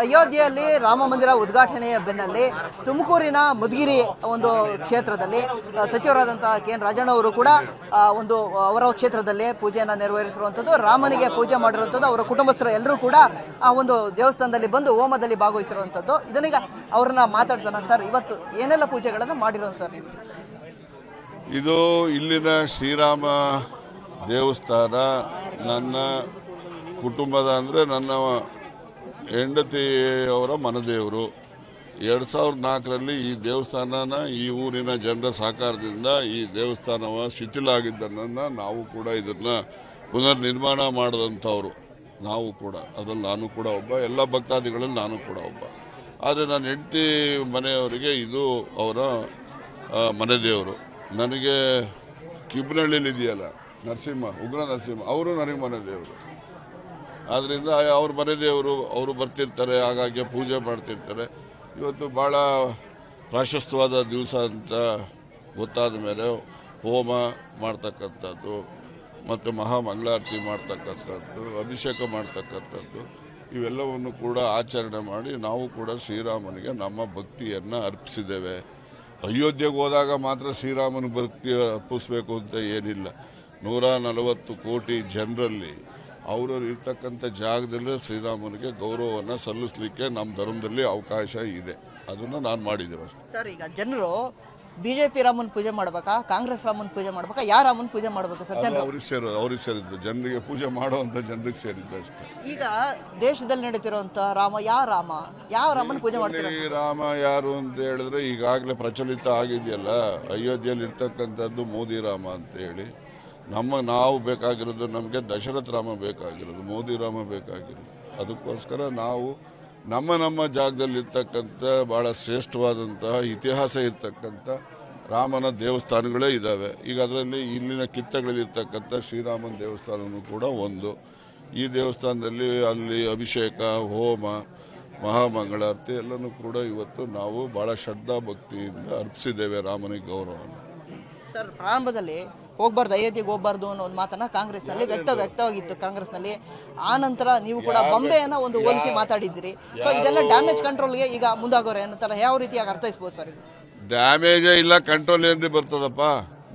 ಅಯೋಧ್ಯೆಯಲ್ಲಿ ರಾಮ ಮಂದಿರ ಉದ್ಘಾಟನೆಯ ಬೆನ್ನಲ್ಲೇ ತುಮಕೂರಿನ ಮಧುಗಿರಿ ಒಂದು ಕ್ಷೇತ್ರದಲ್ಲಿ ಸಚಿವರಾದಂತಹ ಕೆ.ಎನ್. ರಾಜಣ್ಣ ಅವರು ಕೂಡ ಒಂದು ಅವರ ಕ್ಷೇತ್ರದಲ್ಲಿ ಪೂಜೆಯನ್ನು ನೆರವೇರಿಸಿರುವಂಥದ್ದು, ರಾಮನಿಗೆ ಪೂಜೆ ಮಾಡಿರುವಂಥದ್ದು. ಅವರ ಕುಟುಂಬಸ್ಥರು ಎಲ್ಲರೂ ಕೂಡ ಆ ಒಂದು ದೇವಸ್ಥಾನದಲ್ಲಿ ಬಂದು ಹೋಮದಲ್ಲಿ ಭಾಗವಹಿಸಿರುವಂಥದ್ದು. ಇದನ್ನೀಗ ಅವ್ರನ್ನ ಮಾತಾಡ್ತಾನೆ. ಸರ್, ಇವತ್ತು ಏನೆಲ್ಲ ಪೂಜೆಗಳನ್ನು ಮಾಡಿರೋದು ಸರ್ ನೀವು? ಇದು ಇಲ್ಲಿನ ಶ್ರೀರಾಮ ದೇವಸ್ಥಾನ ನನ್ನ ಕುಟುಂಬದ ಅಂದರೆ ನನ್ನ ಹೆಂಡತಿಯವರ ಮನದೇವರು. 2004ರಲ್ಲಿ ಈ ದೇವಸ್ಥಾನನ ಈ ಊರಿನ ಜನರ ಸಹಕಾರದಿಂದ ಈ ದೇವಸ್ಥಾನವ ಶಿಥಿಲ ಆಗಿದ್ದನ್ನು ನಾವು ಕೂಡ ಇದನ್ನು ಪುನರ್ ನಿರ್ಮಾಣ ಮಾಡಿದಂಥವ್ರು. ನಾವು ಕೂಡ ಅದರಲ್ಲಿ ನಾನು ಕೂಡ ಒಬ್ಬ, ಎಲ್ಲ ಭಕ್ತಾದಿಗಳಲ್ಲಿ ನಾನು ಕೂಡ ಒಬ್ಬ. ಆದರೆ ನನ್ನ ಹೆಂಡತಿ ಮನೆಯವರಿಗೆ ಇದು ಅವರ ಮನೆದೇವರು. ನನಗೆ ಕಿಬ್ನಹಳ್ಳಿಲಿ ಇದೆಯಲ್ಲ ನರಸಿಂಹ, ಉಗ್ರ ನರಸಿಂಹ, ಅವರು ನನಗೆ ಮನೆದೇವರು. ಆದ್ದರಿಂದ ಅವ್ರ ಮನೆದೇವರು, ಅವರು ಬರ್ತಿರ್ತಾರೆ, ಹಾಗಾಗಿ ಪೂಜೆ ಮಾಡ್ತಿರ್ತಾರೆ. ಇವತ್ತು ಭಾಳ ಪ್ರಾಶಸ್ತ್ಯವಾದ ದಿವಸ ಅಂತ ಗೊತ್ತಾದ ಮೇಲೆ ಹೋಮ ಮಾಡ್ತಕ್ಕಂಥದ್ದು ಮತ್ತು ಮಹಾಮಂಗಳಾರತಿ ಮಾಡ್ತಕ್ಕಂಥದ್ದು, ಅಭಿಷೇಕ ಮಾಡ್ತಕ್ಕಂಥದ್ದು, ಇವೆಲ್ಲವನ್ನು ಕೂಡ ಆಚರಣೆ ಮಾಡಿ ನಾವು ಕೂಡ ಶ್ರೀರಾಮನಿಗೆ ನಮ್ಮ ಭಕ್ತಿಯನ್ನು ಅರ್ಪಿಸಿದ್ದೇವೆ. ಅಯೋಧ್ಯೆಗೆ ಹೋದಾಗ ಮಾತ್ರ ಶ್ರೀರಾಮನ ಭಕ್ತಿ ಅರ್ಪಿಸ್ಬೇಕು ಅಂತ ಏನಿಲ್ಲ. 140 ಕೋಟಿ ಜನರಲ್ಲಿ ಅವರವ್ರು ಇರ್ತಕ್ಕಂಥ ಜಾಗದಲ್ಲೇ ಶ್ರೀರಾಮನಿಗೆ ಗೌರವವನ್ನು ಸಲ್ಲಿಸಲಿಕ್ಕೆ ನಮ್ಮ ಧರ್ಮದಲ್ಲಿ ಅವಕಾಶ ಇದೆ. ಅದನ್ನು ನಾನು ಮಾಡಿದ್ದೇನೆ ಅಷ್ಟೇ. ಸರ್, ಈಗ ಜನರು ಬಿಜೆಪಿ ರಾಮನ ಪೂಜೆ ಮಾಡ್ಬೇಕಾ, ಕಾಂಗ್ರೆಸ್ ರಾಮನ ಪೂಜೆ ಮಾಡ್ಬೇಕಾ, ಯಾವ ರಾಮನ ಪೂಜೆ ಮಾಡ್ಬೇಕಾ ಸರ್? ಅವ್ರಿಗೆ ಸೇರಿದ್ದು, ಜನರಿಗೆ ಪೂಜೆ ಮಾಡುವಂಥ ಜನರಿಗೆ ಸೇರಿದ್ದು ಅಷ್ಟೇ. ಈಗ ದೇಶದಲ್ಲಿ ನಡೀತಿರುವಂಥ ರಾಮ ಯಾವ ರಾಮನ ಪೂಜೆ ಮಾಡ್ತಾರೆ? ಈ ರಾಮ ಯಾರು ಅಂತ ಹೇಳಿದ್ರೆ ಈಗಾಗಲೇ ಪ್ರಚಲಿತ ಆಗಿದೆಯಲ್ಲ, ಅಯೋಧ್ಯೆಯಲ್ಲಿ ಇರ್ತಕ್ಕಂಥದ್ದು ಮೋದಿ ರಾಮ ಅಂತ ಹೇಳಿ. ನಾವು ಬೇಕಾಗಿರೋದು, ನಮಗೆ ದಶರಥ ರಾಮ ಬೇಕಾಗಿರೋದು, ಮೋದಿ ರಾಮ ಬೇಕಾಗಿರೋದು. ಅದಕ್ಕೋಸ್ಕರ ನಾವು ನಮ್ಮ ಜಾಗದಲ್ಲಿರ್ತಕ್ಕಂಥ ಭಾಳ ಶ್ರೇಷ್ಠವಾದಂತಹ ಇತಿಹಾಸ ಇರ್ತಕ್ಕಂಥ ರಾಮನ ದೇವಸ್ಥಾನಗಳೇ ಇದ್ದಾವೆ. ಈಗ ಅದರಲ್ಲಿ ಇಲ್ಲಿನ ಕಿತ್ತಗಳಲ್ಲಿರ್ತಕ್ಕಂಥ ಶ್ರೀರಾಮನ ದೇವಸ್ಥಾನವೂ ಕೂಡ ಒಂದು. ಈ ದೇವಸ್ಥಾನದಲ್ಲಿ ಅಲ್ಲಿ ಅಭಿಷೇಕ, ಹೋಮ, ಮಹಾಮಂಗಳಾರತಿ ಎಲ್ಲನೂ ಕೂಡ ಇವತ್ತು ನಾವು ಭಾಳ ಶ್ರದ್ಧಾ ಭಕ್ತಿಯಿಂದ ಅರ್ಪಿಸಿದ್ದೇವೆ ರಾಮನಿಗೆ ಗೌರವವನ್ನು. ಸರ್, ಪ್ರಾರಂಭದಲ್ಲಿ ಹೋಗ್ಬಾರ್ದು, ಅಯೋಧ್ಯೆಗೆ ಹೋಗ್ಬಾರ್ದು ಅನ್ನೋ ಒಂದು ಮಾತನ್ನ ಕಾಂಗ್ರೆಸ್ನಲ್ಲಿ ವ್ಯಕ್ತವಾಗಿತ್ತು. ಕಾಂಗ್ರೆಸ್ನಲ್ಲಿ ಆ ನಂತರ ನೀವು ಕೂಡ ಬೊಂಬೆಯನ್ನು ಒಂದು ಹೋಲಿಸಿ ಮಾತಾಡಿದ್ದೀರಿ. ಸೊ ಇದೆಲ್ಲ ಡ್ಯಾಮೇಜ್ ಕಂಟ್ರೋಲ್ಗೆ ಈಗ ಮುಂದಾಗೋರೆ ಅನ್ನೋ ಯಾವ ರೀತಿಯಾಗಿ ಅರ್ಥೈಸ್ಬೋದು ಸರ್? ಇದು ಡ್ಯಾಮೇಜೇ ಇಲ್ಲ, ಕಂಟ್ರೋಲ್ ಏನ್ರಿ ಬರ್ತದಪ್ಪ?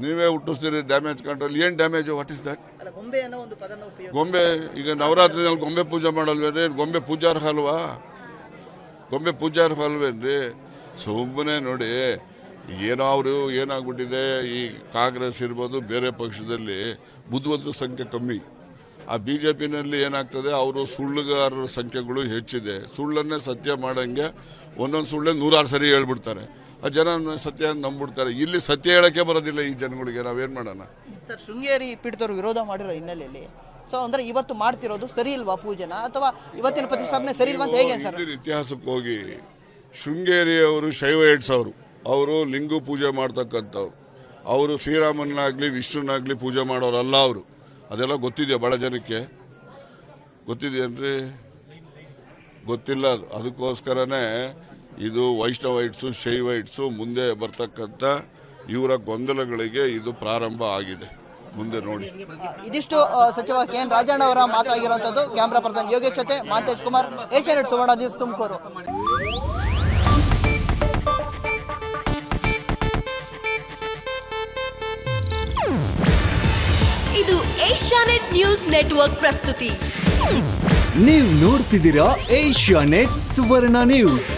ನೀವೇ ಹುಟ್ಟಿಸ್ತೀರಿ ಡ್ಯಾಮೇಜ್ ಕಂಟ್ರೋಲ್. ಏನು ಡ್ಯಾಮೇಜು? What is that? ಗೊಂಬೆ ಅನ್ನೋ ಒಂದು ಪದನ ಉಪಯೋಗ. ಗೊಂಬೆ ಈಗ ನವರಾತ್ರಿನಲ್ಲಿ ಗೊಂಬೆ ಪೂಜೆ ಮಾಡಲ್ವೇನ್ರಿ? ಗೊಂಬೆ ಪೂಜಾರ್ಹ ಅಲ್ವಾ? ಗೊಂಬೆ ಪೂಜಾರ್ಹ ಅಲ್ವೇನ್ರಿ? ಸುಮ್ಮನೆ ನೋಡಿ, ಏನೋ ಅವರು ಏನಾಗ್ಬಿಟ್ಟಿದೆ, ಈ ಕಾಂಗ್ರೆಸ್ ಇರ್ಬೋದು, ಬೇರೆ ಪಕ್ಷದಲ್ಲಿ ಬುದ್ಧಿವಂತರ ಸಂಖ್ಯೆ ಕಮ್ಮಿ. ಆ BJPನಲ್ಲಿ ಏನಾಗ್ತದೆ, ಅವರು ಸುಳ್ಳುಗಾರರ ಸಂಖ್ಯೆಗಳು ಹೆಚ್ಚಿದೆ. ಸುಳ್ಳನ್ನೇ ಸತ್ಯ ಮಾಡೋಂಗೆ ಒಂದೊಂದು ಸುಳ್ಳೆ 106 ಸರಿ ಹೇಳ್ಬಿಡ್ತಾರೆ. ಆ ಜನ ಸತ್ಯ ನಂಬಿಡ್ತಾರೆ. ಇಲ್ಲಿ ಸತ್ಯ ಹೇಳೋಕ್ಕೆ ಬರೋದಿಲ್ಲ ಈ ಜನಗಳಿಗೆ. ನಾವೇನು ಮಾಡೋಣ ಸರ್? ಶೃಂಗೇರಿ ಪೀಠದವರು ವಿರೋಧ ಮಾಡಿರೋ ಹಿನ್ನೆಲೆಯಲ್ಲಿ ಸೊ ಅಂದರೆ ಇವತ್ತು ಮಾಡ್ತಿರೋದು ಸರಿ ಇಲ್ವಾ ಪೂಜೆನ, ಅಥವಾ ಇವತ್ತಿನ ಪ್ರತಿಷ್ಠಾಪನೆ ಸರಿ ಇಲ್ವಾ ಅಂತ ಹೇಗೆ ಸರ್? ಇತಿಹಾಸಕ್ಕೆ ಹೋಗಿ, ಶೃಂಗೇರಿಯವರು ಶೈವ ಎಡ್ಸವರು, ಅವರು ಲಿಂಗು ಪೂಜೆ ಮಾಡ್ತಕ್ಕಂಥವ್ರು. ಅವರು ಶ್ರೀರಾಮನಾಗಲಿ ವಿಷ್ಣುನಾಗಲಿ ಪೂಜೆ ಮಾಡೋರಲ್ಲ ಅವರು. ಅದೆಲ್ಲ ಗೊತ್ತಿದೆಯಾ ಭಾಳ ಜನಕ್ಕೆ? ಗೊತ್ತಿದೆಯೇನ್ರಿ? ಗೊತ್ತಿಲ್ಲ. ಅದಕ್ಕೋಸ್ಕರನೇ ಇದು ವೈಷ್ಣವೈಟ್ಸು, ಶೈವೈಟ್ಸು ಮುಂದೆ ಬರ್ತಕ್ಕಂಥ ಇವರ ಗೊಂದಲಗಳಿಗೆ ಇದು ಪ್ರಾರಂಭ ಆಗಿದೆ. ಮುಂದೆ ನೋಡಿ. ಇದಿಷ್ಟು ಸಚಿವ ಕೆ.ಎನ್. ರಾಜಣ್ಣ ಅವರ ಮಾತಾಗಿರುವಂಥದ್ದು. ಕ್ಯಾಮ್ರಾ ಪರ್ಸನ್ ಯೋಗೇಶ್ ಜೊತೆ ಮಾಂತೇಶ್ ಕುಮಾರ್, ಏಷ್ಯಾನೆಟ್ ಸುವರ್ಣ ನ್ಯೂಸ್, ತುಮಕೂರು. ಇದು ಏಷ್ಯಾನೆಟ್ ನ್ಯೂಸ್ ನೆಟ್ವರ್ಕ್ ಪ್ರಸ್ತುತಿ. ನೀವು ನೋಡ್ತಿದ್ದೀರಾ ಏಷ್ಯಾನೆಟ್ ಸುವರ್ಣ ನ್ಯೂಸ್.